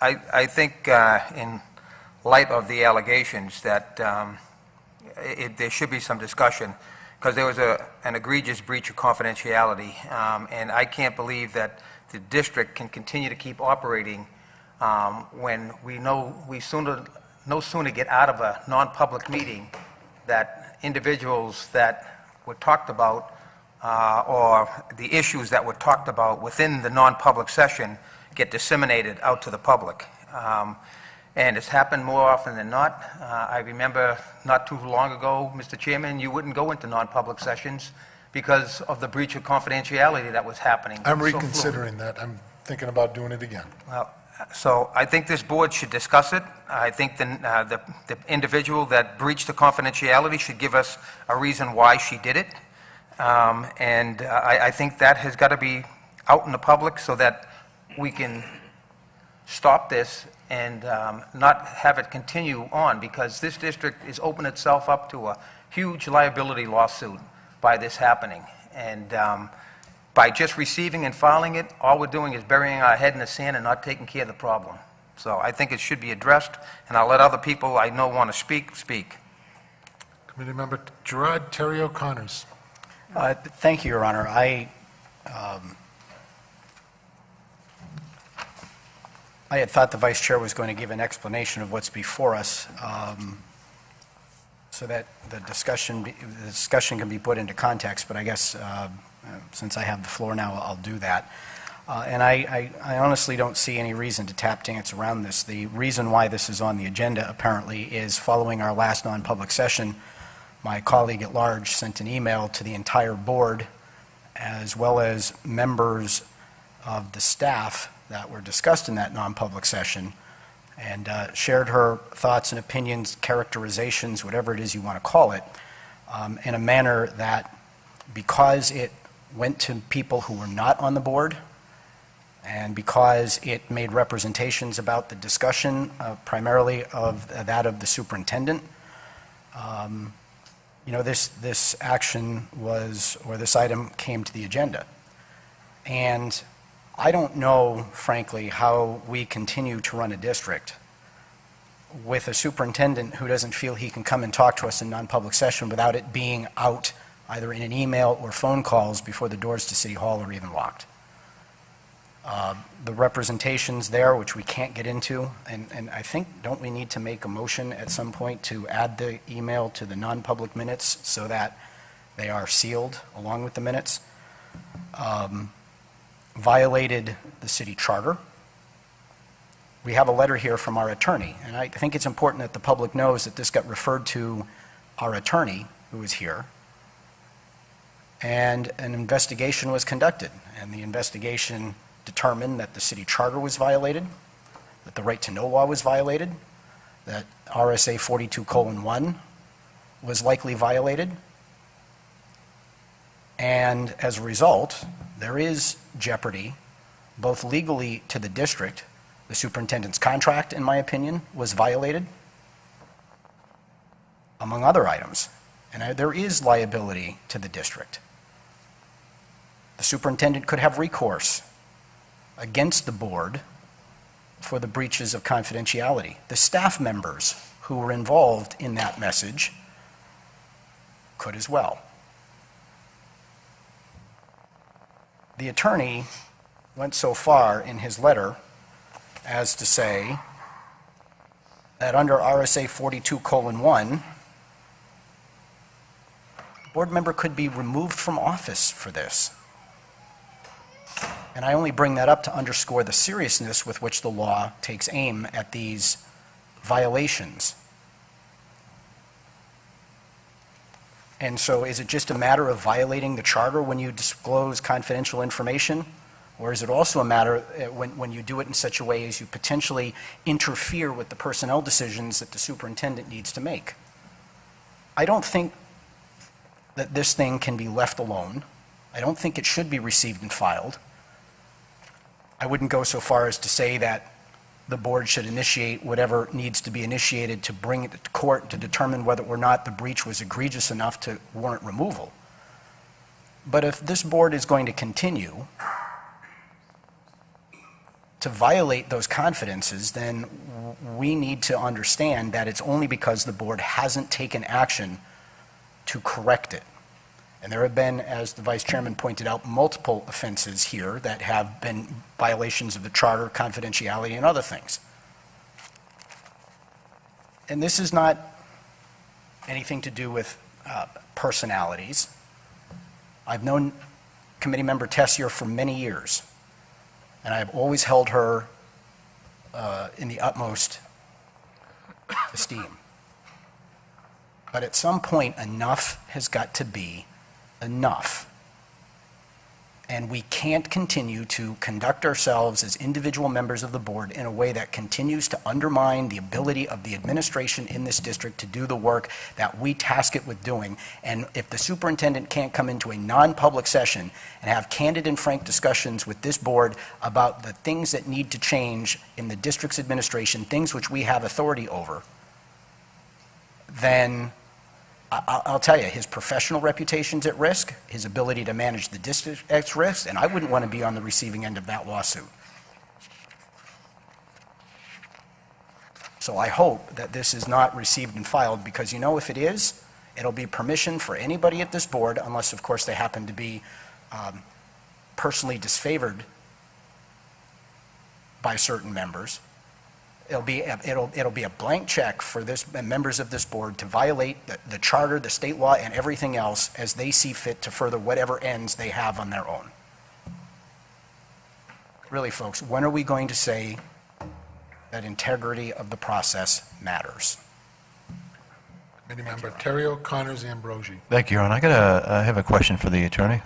I think in light of the allegations that there should be some discussion, because there was an egregious breach of confidentiality, and I can't believe that the district can continue to keep operating when we know we no sooner get out of a non-public meeting that individuals that were talked about or the issues that were talked about within the non-public session get disseminated out to the public. And it's happened more often than not. I remember not too long ago, Mr. Chairman, you wouldn't go into non-public sessions because of the breach of confidentiality that was happening. I'm reconsidering that. I'm thinking about doing it again. Well, so I think this board should discuss it. I think the individual that breached the confidentiality should give us a reason why she did it. And I think that has got to be out in the public so that we can stop this and not have it continue on, because this district is opening itself up to a huge liability lawsuit by this happening. And by just receiving and filing it, all we're doing is burying our head in the sand and not taking care of the problem. So I think it should be addressed, and I'll let other people I know want to speak. Committee Member Girard, Terry O'Connors. Thank you, Your Honor. I had thought the Vice Chair was going to give an explanation of what's before us so that the discussion can be put into context, but I guess since I have the floor now, I'll do that. And I honestly don't see any reason to tap dance around this. The reason why this is on the agenda, apparently, is following our last non-public session, my colleague at large sent an email to the entire board, as well as members of the staff that were discussed in that non-public session, and shared her thoughts and opinions, characterizations, whatever it is you want to call it, in a manner that, because it went to people who were not on the board, and because it made representations about the discussion, primarily of that of the superintendent, this action was, or this item came to the agenda. And I don't know, frankly, how we continue to run a district with a superintendent who doesn't feel he can come and talk to us in non-public session without it being out either in an email or phone calls before the doors to City Hall are even locked. The representations there, which we can't get into, and I think, don't we need to make a motion at some point to add the email to the non-public minutes so that they are sealed along with the minutes? Violated the city charter. We have a letter here from our attorney, and I think it's important that the public knows that this got referred to our attorney, who is here, and an investigation was conducted, and the investigation determined that the city charter was violated, that the right to know law was violated, that RSA 42:1 was likely violated, and as a result, there is jeopardy, both legally to the district. The superintendent's contract, in my opinion, was violated, among other items, and there is liability to the district. The superintendent could have recourse against the board for the breaches of confidentiality. The staff members who were involved in that message could as well. The attorney went so far in his letter as to say that under RSA 42:1, a board member could be removed from office for this. And I only bring that up to underscore the seriousness with which the law takes aim at these violations. And so is it just a matter of violating the charter when you disclose confidential information? Or is it also a matter when you do it in such a way as you potentially interfere with the personnel decisions that the superintendent needs to make? I don't think that this thing can be left alone. I don't think it should be received and filed. I wouldn't go so far as to say that the board should initiate whatever needs to be initiated to bring it to court to determine whether or not the breach was egregious enough to warrant removal. But if this board is going to continue to violate those confidences, then we need to understand that it's only because the board hasn't taken action to correct it. And there have been, as the vice chairman pointed out, multiple offenses here that have been violations of the charter, confidentiality, and other things. And this is not anything to do with personalities. I've known Committee Member Tessier for many years, and I've always held her in the utmost esteem. But at some point, enough has got to be enough. And we can't continue to conduct ourselves as individual members of the board in a way that continues to undermine the ability of the administration in this district to do the work that we task it with doing. And if the superintendent can't come into a non-public session and have candid and frank discussions with this board about the things that need to change in the district's administration, things which we have authority over, then I'll tell you, his professional reputation's at risk, his ability to manage the district's at risk, and I wouldn't want to be on the receiving end of that lawsuit. So I hope that this is not received and filed, because if it is, it'll be permission for anybody at this board, unless, of course, they happen to be personally disfavored by certain members. It'll be a blank check for members of this board to violate the charter, the state law, and everything else as they see fit to further whatever ends they have on their own. Really, folks, when are we going to say that integrity of the process matters? Committee Member Terrio, Connors, Ambrosi. Thank you, Your Honor. I have a question for the attorney.